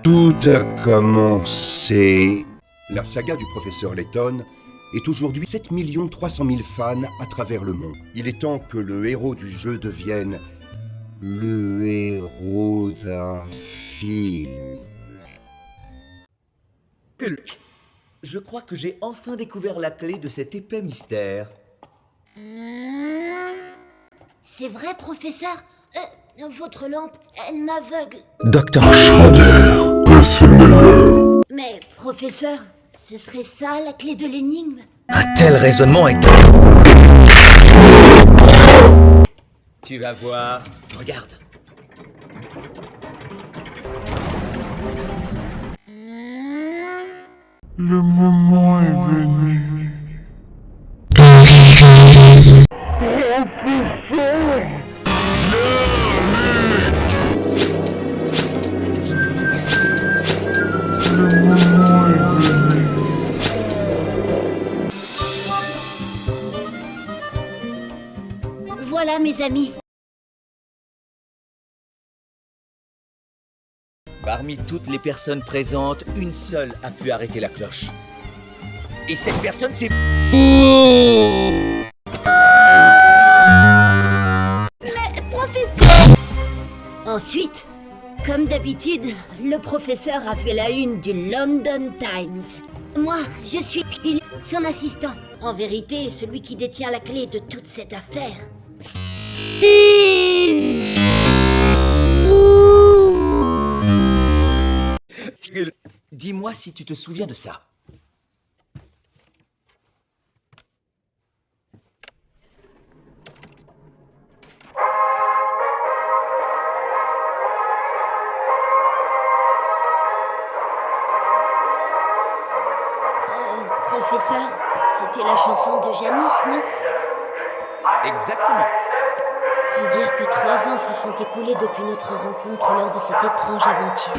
Tout a commencé. La saga du professeur Layton est aujourd'hui 7 300 000 fans à travers le monde. Il est temps que le héros du jeu devienne le héros d'un film. Hulk, je crois que j'ai enfin découvert la clé de cet épais mystère. C'est vrai, professeur? Votre lampe, elle m'aveugle. Docteur Schroeder, c'est le meilleur. Mais, professeur, ce serait ça la clé de l'énigme? Un tel raisonnement est... Tu vas voir. Regarde. Le moment est venu. Le moment est venu. Voilà, mes amis. Parmi toutes les personnes présentes, une seule a pu arrêter la cloche. Et cette personne, c'est... Professeur! Ensuite, comme d'habitude, le professeur a fait la une du London Times. Moi, je suis son assistant. En vérité, celui qui détient la clé de toute cette affaire. Dis-moi si tu te souviens de ça. Professeur, c'était la chanson de Janice, non? Exactement. Dire que 3 ans se sont écoulés depuis notre rencontre lors de cette étrange aventure.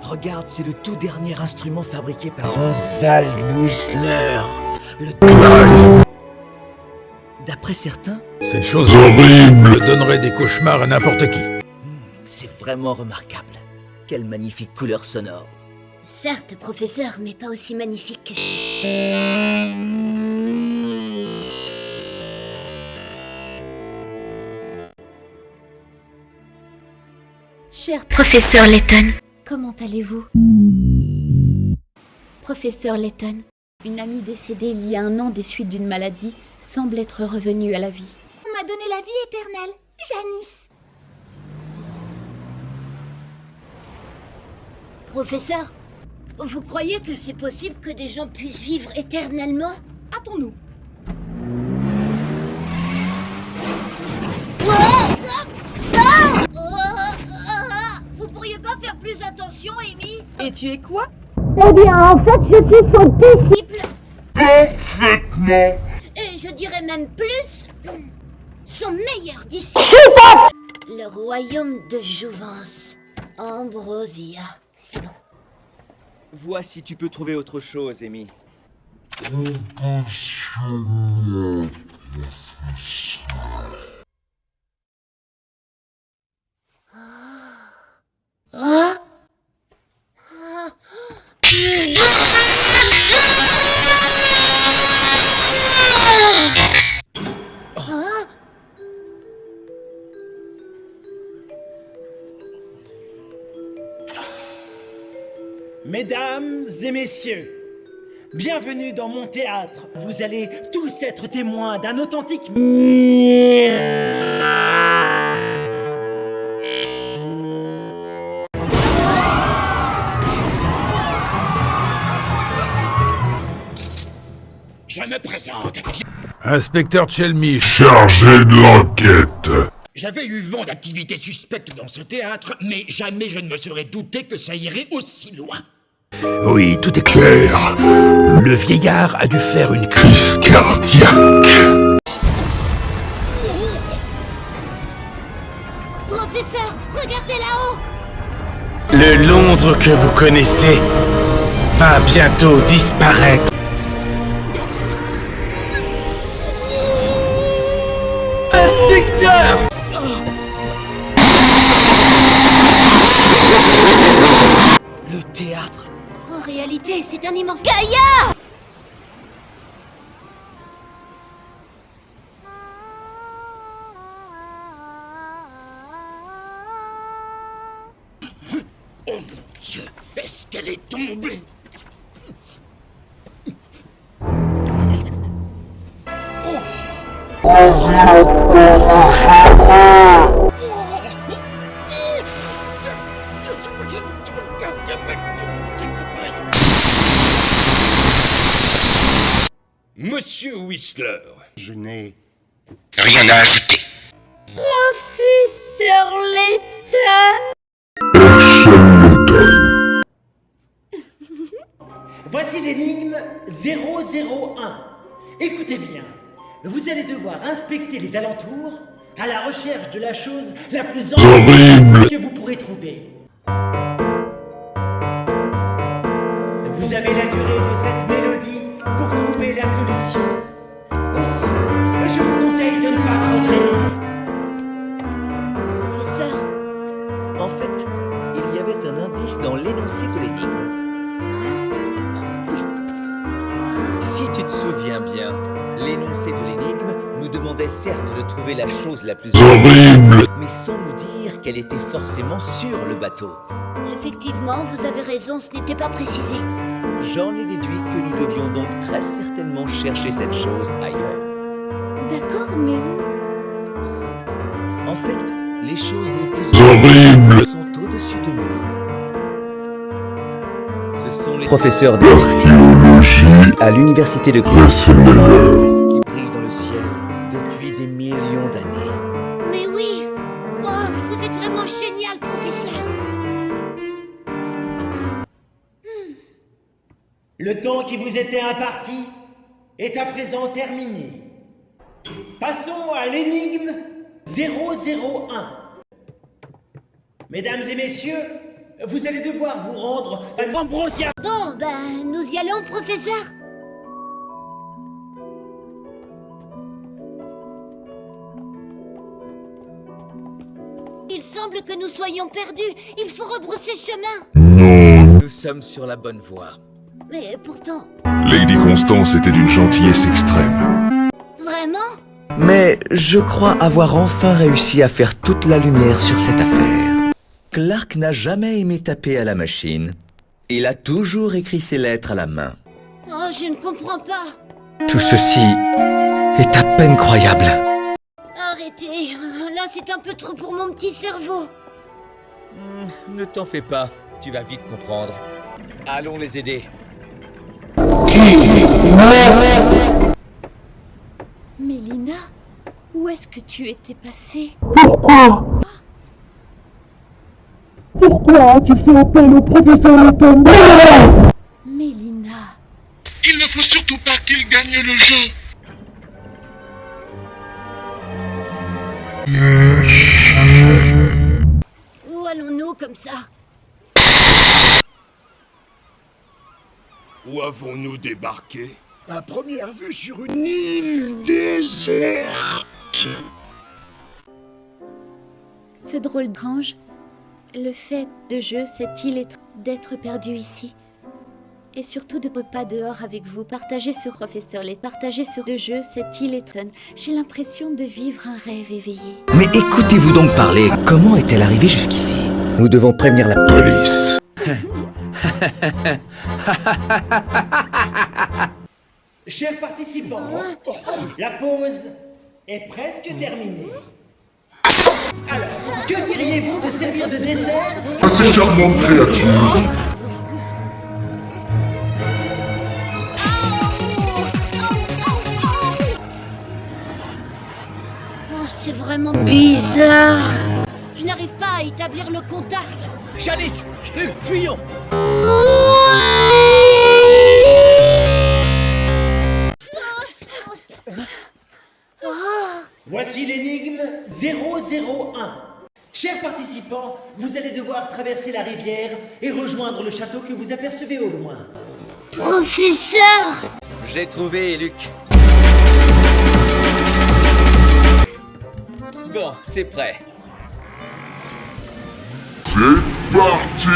Regarde, c'est le tout dernier instrument fabriqué par Oswald Whistler. Le Clive. D'après certains, Cette chose horrible donnerait des cauchemars à n'importe qui. c'est vraiment remarquable. Quelle magnifique couleur sonore. Certes, professeur, mais pas aussi magnifique que... Cher professeur Layton, comment allez-vous? Professeur Layton, une amie décédée il y a 1 an des suites d'une maladie semble être revenue à la vie. On m'a donné la vie éternelle, Janice. Professeur, vous croyez que c'est possible que des gens puissent vivre éternellement? Hâtons-nous. Vous pourriez pas faire plus attention, Amy? Et tu es quoi? Eh bien, en fait, je suis son disciple. Parfaitement. Et je dirais même plus, son meilleur disciple. Le royaume de Jouvence. Ambrosia. C'est bon. Vois si tu peux trouver autre chose, Amy. Mesdames et messieurs, bienvenue dans mon théâtre. Vous allez tous être témoins d'un authentique... Je me présente. Inspecteur Chelmy, Chargé de l'enquête. J'avais eu vent d'activités suspectes dans ce théâtre, mais jamais je ne me serais douté que ça irait aussi loin. Oui, tout est clair. Le vieillard a dû faire une crise. Crise cardiaque. Professeur, regardez là-haut! Le Londres que vous connaissez va bientôt disparaître. Inspecteur! Le théâtre. En réalité, c'est un immense gaillard! Oh mon Dieu, est-ce qu'elle est tombée? Monsieur Whistler. Je n'ai Rien à ajouter. Professeur Layton. Voici l'énigme 001. Écoutez bien, vous allez devoir inspecter les alentours à la recherche de la chose la plus horrible que vous pourrez trouver. Vous avez la durée de cette mélodie pour trouver la solution. Aussi, je vous conseille de ne pas trop traîner. Professeur, En fait, il y avait un indice dans l'énoncé de l'énigme. Si tu te souviens bien, l'énoncé de l'énigme nous demandait certes de trouver la chose la plus horrible, mais sans nous dire qu'elle était forcément sur le bateau. effectivement, vous avez raison, ce n'était pas précisé. J'en ai déduit que nous devions donc très certainement chercher cette chose ailleurs. D'accord, mais où? En fait, les choses les plus horribles sont au-dessus de nous. Ce sont les professeurs Archéologie. à l'université de Rassenmeller. qui brillent dans le ciel depuis des millions d'années. Mais oui! Oh, vous êtes vraiment génial, professeur! Le temps qui vous était imparti est à présent terminé. Passons à l'énigme 001. Mesdames et messieurs, vous allez devoir vous rendre à Ambrosia. Bon, ben, nous y allons, professeur! Il semble que nous soyons perdus. Il faut rebrousser chemin. Nous sommes sur la bonne voie. Mais pourtant, Lady Constance était d'une gentillesse extrême. vraiment? Mais je crois avoir enfin réussi à faire toute la lumière sur cette affaire. Clark n'a jamais aimé taper à la machine. Il a toujours écrit ses lettres à la main. Oh, je ne comprends pas. Tout ceci est à peine croyable. Arrêtez. Là, c'est un peu trop pour mon petit cerveau. Ne t'en fais pas, tu vas vite comprendre. Allons les aider. Mélina, où est-ce que tu étais passée? Pourquoi as-tu fait appel au professeur Layton? Mélina. Il ne faut surtout pas qu'il gagne le jeu. Où allons-nous comme ça? Où avons-nous débarqué? À première vue sur une île déserte. Ce drôle d'étrange, le fait de jeu, cette île est d'être perdu ici. Et surtout de pas dehors avec vous, partager ce professeur, les partager ce de jeu, cette île est fun. J'ai l'impression de vivre un rêve éveillé. Mais écoutez-vous donc parler. Comment est-elle arrivée jusqu'ici? Nous devons prévenir la Police. Chers participants, la pause est presque terminée. Alors, que diriez-vous de servir de dessert Assez charmante créature. Oh, C'est vraiment bizarre. Je n'arrive pas à établir le contact. Janice, Jules, fuyons. Voici l'énigme 001. Chers participants, vous allez devoir traverser la rivière et rejoindre le château que vous apercevez au loin. Professeur! J'ai trouvé, Luc. Bon, c'est prêt. C'est parti.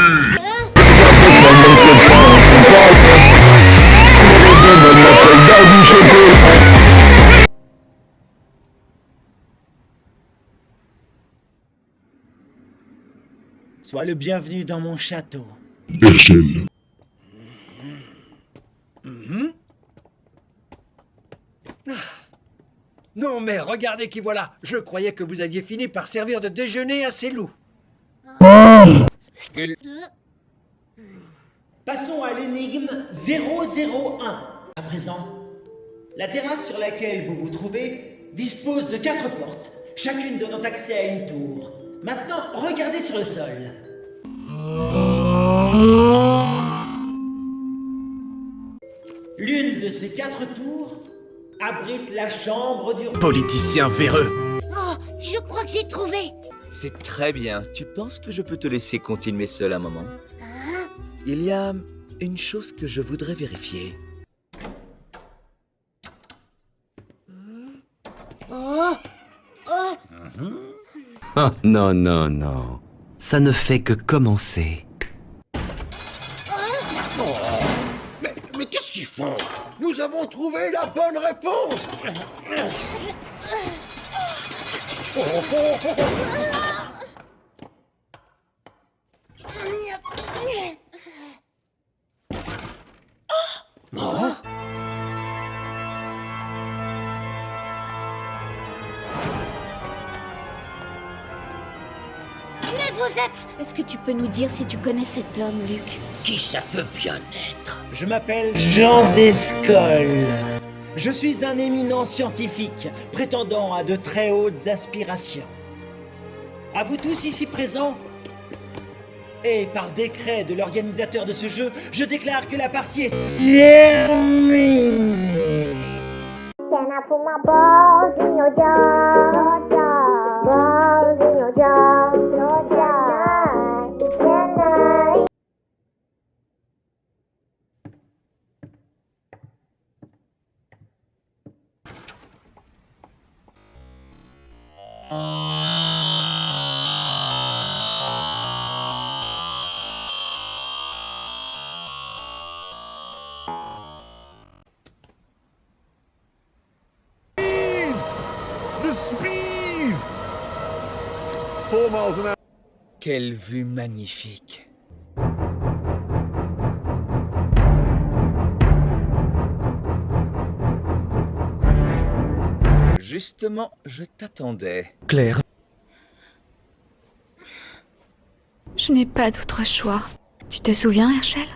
Sois le bienvenu dans mon château. Herschel. Non mais regardez qui voilà. Je croyais que vous aviez fini par servir de déjeuner à ces loups. Passons à l'énigme 001. À présent, la terrasse sur laquelle vous vous trouvez dispose de 4 portes, chacune donnant accès à une tour. Maintenant, regardez sur le sol. L'une de ces 4 tours abrite la chambre du... Politicien véreux. Oh, je crois que j'ai trouvé. C'est très bien. Tu penses que je peux te laisser continuer seul un moment? Il y a une chose que je voudrais vérifier. Oh, oh. Oh, non, non, non. Ça ne fait que commencer. Mais qu'est-ce qu'ils font? Nous avons trouvé la bonne réponse. Mais vous êtes... Est-ce que tu peux nous dire si tu connais cet homme, Luc? Qui ça peut bien être? Je m'appelle Jean Descoles. Je suis un éminent scientifique, prétendant à de très hautes aspirations. À vous tous ici présents, et par décret de l'organisateur de ce jeu, je déclare que la partie est terminée. The speed! 4 miles an hour. Quelle vue magnifique. Justement, je t'attendais. Claire. Je n'ai pas d'autre choix. Tu te souviens, Herschel?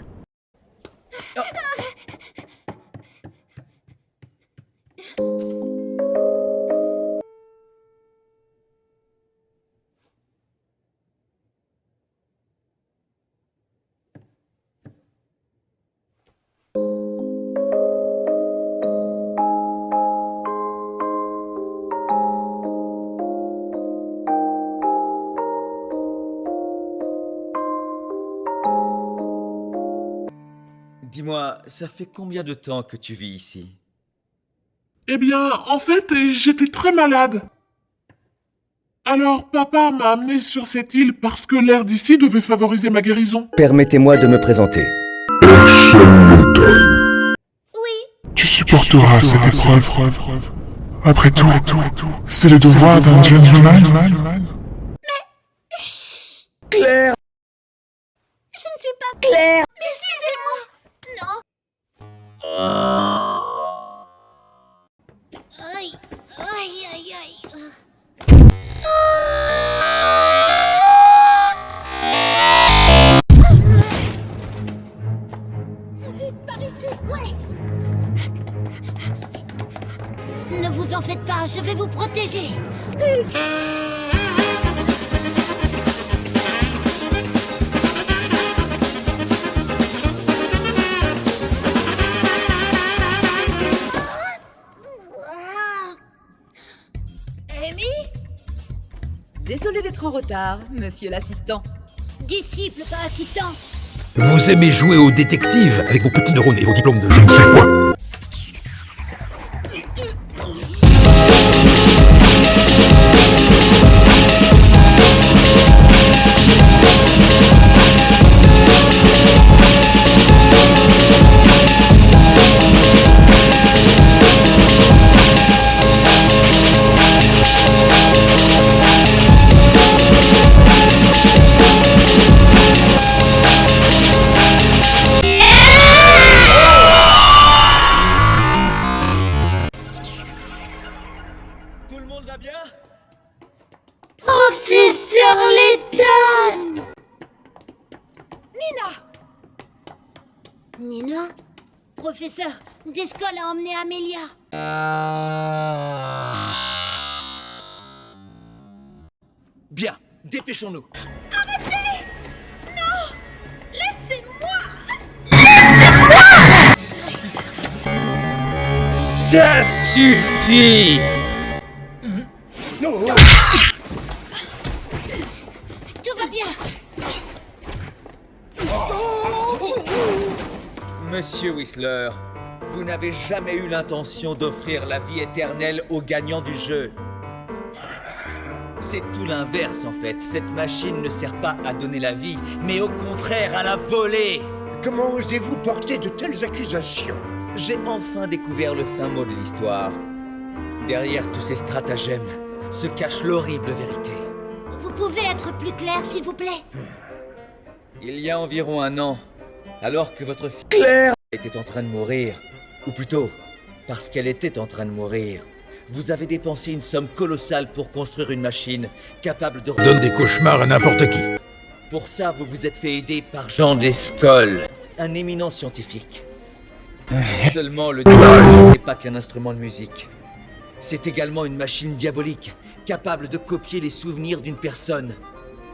Dis-moi, ça fait combien de temps que tu vis ici? Eh bien, en fait, j'étais très malade. Alors, papa m'a amené sur cette île parce que l'air d'ici devait favoriser ma guérison. Permettez-moi de me présenter. Tu supporteras cette épreuve. Après tout, c'est le devoir d'un gentleman. Claire. Je ne suis pas Claire. Mais si, c'est moi. Non. Aïe, aïe, aïe, aïe. Vite, par ici. Ouais. Ne vous en faites pas, je vais vous protéger. Amy? Désolé d'être en retard, monsieur l'assistant. Disciple, pas assistant. Vous aimez jouer au détective avec vos petits neurones et vos diplômes de je ne sais quoi. Tout le monde va bien? Professeur Layton! Nina! Nina? Professeur, Descol a emmené Amelia. Bien, dépêchons-nous. Arrêtez! Non! Laissez-moi! Ça suffit! Non! Tout va bien. Monsieur Whistler, vous n'avez jamais eu l'intention d'offrir la vie éternelle aux gagnants du jeu. C'est tout l'inverse en fait. Cette machine ne sert pas à donner la vie, mais au contraire à la voler. Comment osez-vous porter de telles accusations? J'ai enfin découvert le fin mot de l'histoire. Derrière tous ces stratagèmes se cache l'horrible vérité. Vous pouvez être plus clair, s'il vous plaît? Il y a environ un an, alors que votre fille Claire était en train de mourir, ou plutôt, parce qu'elle était en train de mourir, vous avez dépensé une somme colossale pour construire une machine capable de... Donne des cauchemars à n'importe qui. Pour ça, vous vous êtes fait aider par Jean Descol, un éminent scientifique. Seulement, le device n'est pas qu'un instrument de musique. C'est également une machine diabolique, capable de copier les souvenirs d'une personne,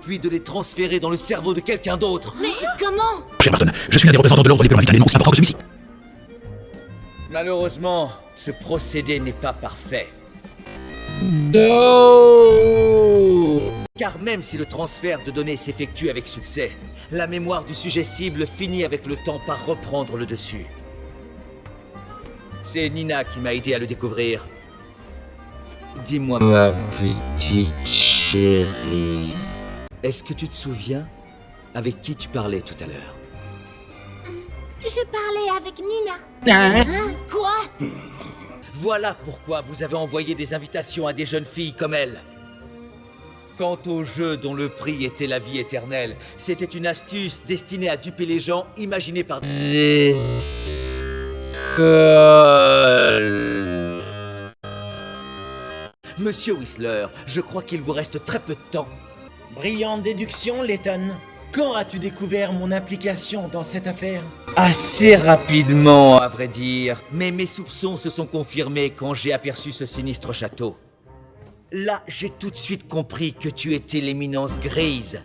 puis de les transférer dans le cerveau de quelqu'un d'autre. Mais comment? Cher Barton, je suis l'un des représentants de l'ordre les plus radicaux, c'est important que celui-ci. Malheureusement, ce procédé n'est pas parfait. Car même si le transfert de données s'effectue avec succès, la mémoire du sujet cible finit avec le temps par reprendre le dessus. C'est Nina qui m'a aidé à le découvrir. Dis-moi, ma petite chérie, est-ce que tu te souviens avec qui tu parlais tout à l'heure? Je parlais avec Nina. Hein? Quoi? Voilà pourquoi vous avez envoyé des invitations à des jeunes filles comme elle. Quant au jeu dont le prix était la vie éternelle, c'était une astuce destinée à duper les gens imaginée par... Monsieur Whistler, je crois qu'il vous reste très peu de temps. Brillante déduction, Layton. Quand as-tu découvert mon implication dans cette affaire? Assez rapidement, à vrai dire. Mais mes soupçons se sont confirmés quand j'ai aperçu ce sinistre château. Là, j'ai tout de suite compris que tu étais l'éminence grise.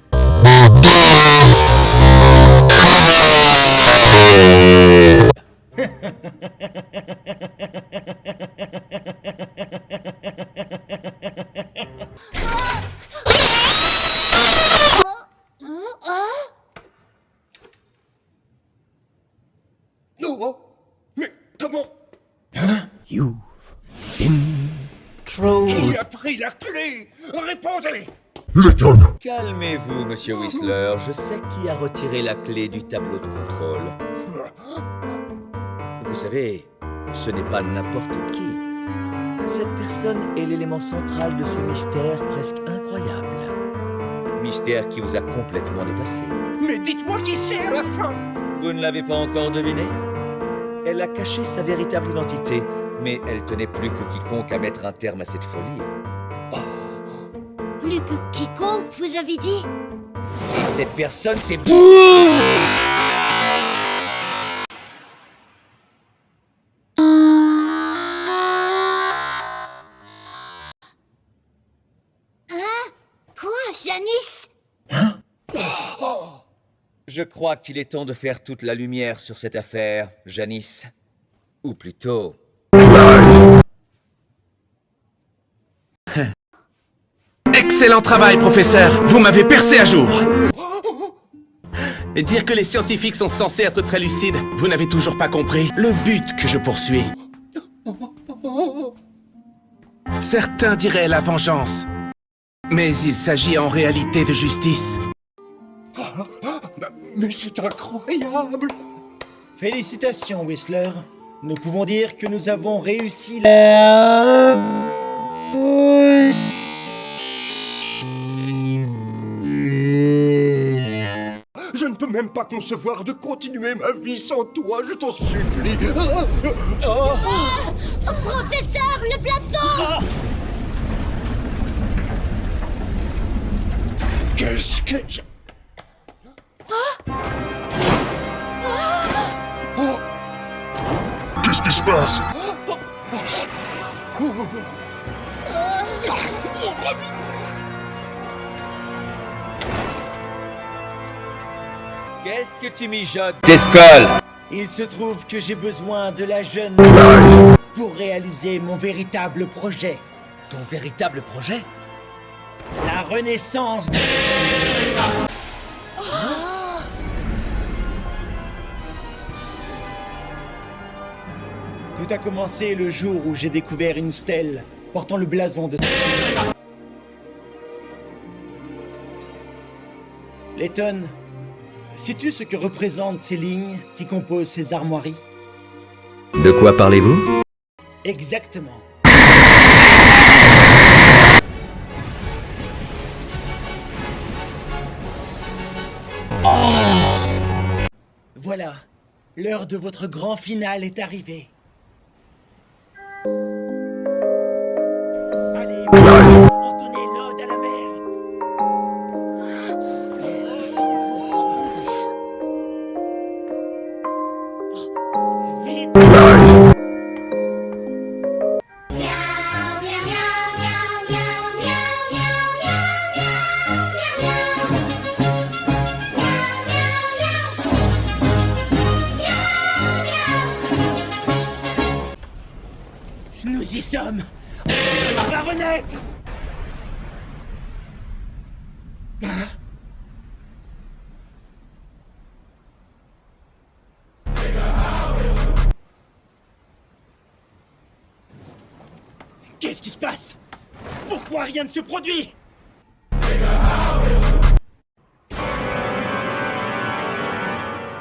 Non! Mais comment? You've been trolled. Qui a pris la clé? Répondez! Layton! Calmez-vous, monsieur Whistler. Je sais qui a retiré la clé du tableau de contrôle. Vous savez, ce n'est pas n'importe qui. Cette personne est l'élément central de ce mystère presque incroyable. Mystère qui vous a complètement dépassé. Mais dites-moi qui c'est à la fin! Vous ne l'avez pas encore deviné? Elle a caché sa véritable identité, mais elle tenait plus que quiconque à mettre un terme à cette folie. Plus que quiconque, vous avez dit? Et cette personne, c'est vous! Janice? Je crois qu'il est temps de faire toute la lumière sur cette affaire, Janice. Ou plutôt... Excellent travail, professeur. Vous m'avez percé à jour. Et dire que les scientifiques sont censés être très lucides, vous n'avez toujours pas compris le but que je poursuis. Certains diraient la vengeance, mais il s'agit en réalité de justice. Mais c'est incroyable! Félicitations, Whistler. Nous pouvons dire que nous avons réussi la... Je ne peux même pas concevoir de continuer ma vie sans toi, je t'en supplie. Professeur, le plafond! Qu'est-ce que... Qu'est-ce qui se passe? Qu'est-ce que tu mijotes, Escol? Il se trouve que j'ai besoin de la jeune pour réaliser mon véritable projet. Ton véritable projet? La renaissance. Tout a commencé le jour où j'ai découvert une stèle portant le blason de... Layton, sais-tu ce que représentent ces lignes qui composent ces armoiries? De quoi parlez-vous? Exactement. Voilà, l'heure de votre grand final est arrivée. Allez, entonnez l'ode à la mer. Vite. Nous y sommes. On va renaître. Qu'est-ce qui se passe? Pourquoi rien ne se produit?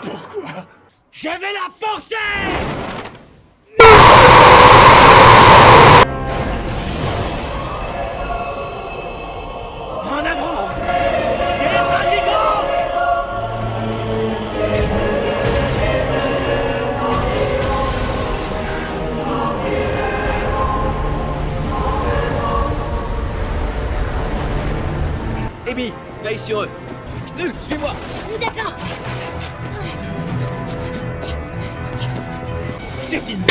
Pourquoi? Je vais la forcer! En avant! Tétra gigante! Amy, veille sur eux. Nul, suis-moi. D'accord. C'est une...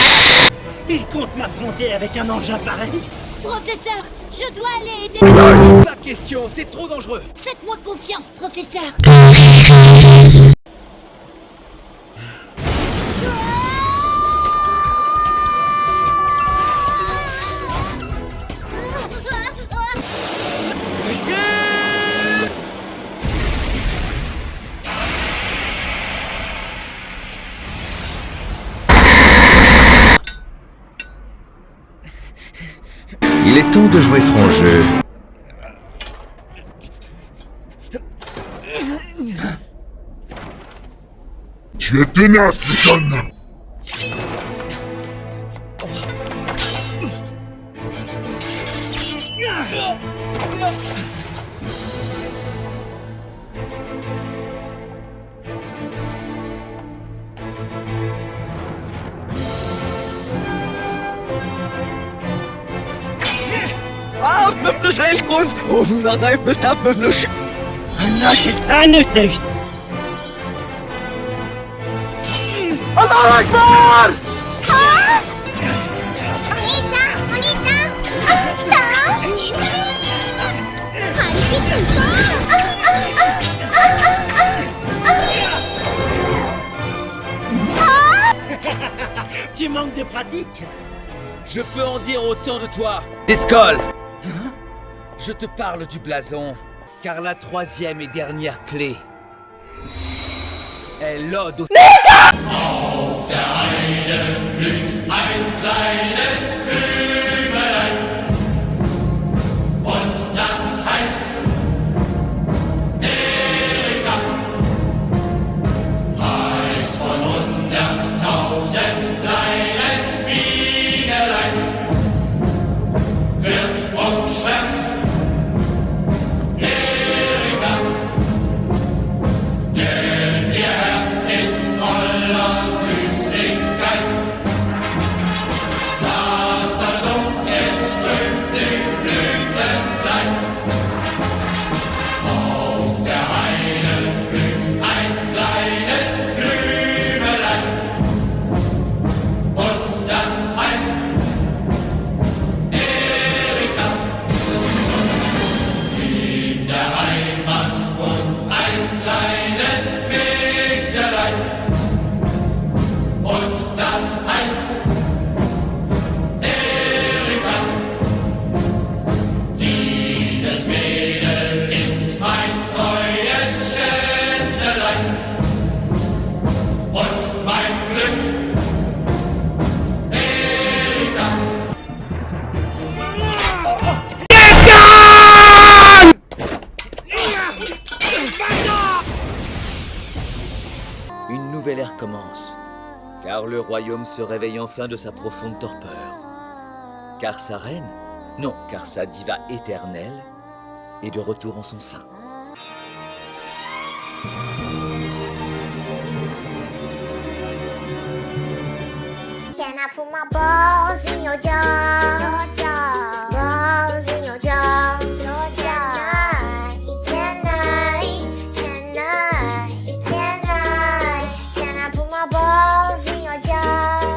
Il compte m'affronter avec un engin pareil? Professeur, je dois aller aider... Pas question, c'est trop dangereux. Faites-moi confiance, professeur. Il est temps de jouer franc jeu. Tu es tenace, Layton! Allah Akbar! Ah! Oni-chan! Ah, 来た！ あ、来た！ ありがとう！ tu manques de pratique? Je peux en dire autant de toi, Escol. Je te parle du blason, car la troisième et dernière clé est l'ode au... Auf der einen blüht ein kleines Blümelein. Und das heißt Erika. Heiß von 100.000 kleinen Bienelein. Wird umschwärmt Erika. Denn ihr Herz ist voller Süßigkeit. Zarter Duft entströmt im Blütenkleid. Auf der einen blüht ein kleines Blümelein. Und das heißt Erika. In der Heimat wohnt ein kleines Mägdelein. Und das heißt Erika. Dieses Mädel ist mein treues Schätzelein. Und mein Glück, Erika. Une nouvelle ère commence, car le royaume se réveille enfin de sa profonde torpeur. Car sa reine, non, car sa diva éternelle, est de retour en son sein. Can I put my balls in your jar? Balls in your jar. Can I put my balls in your jar?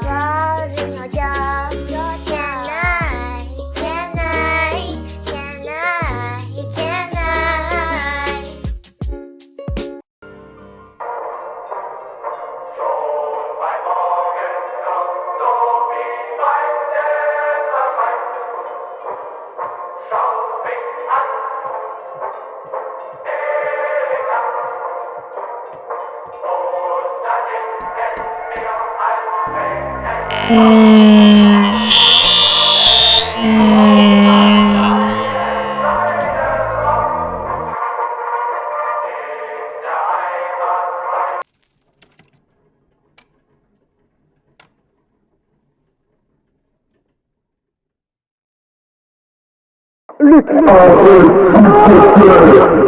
Balls in your jar. Arrête, s'il te plaît.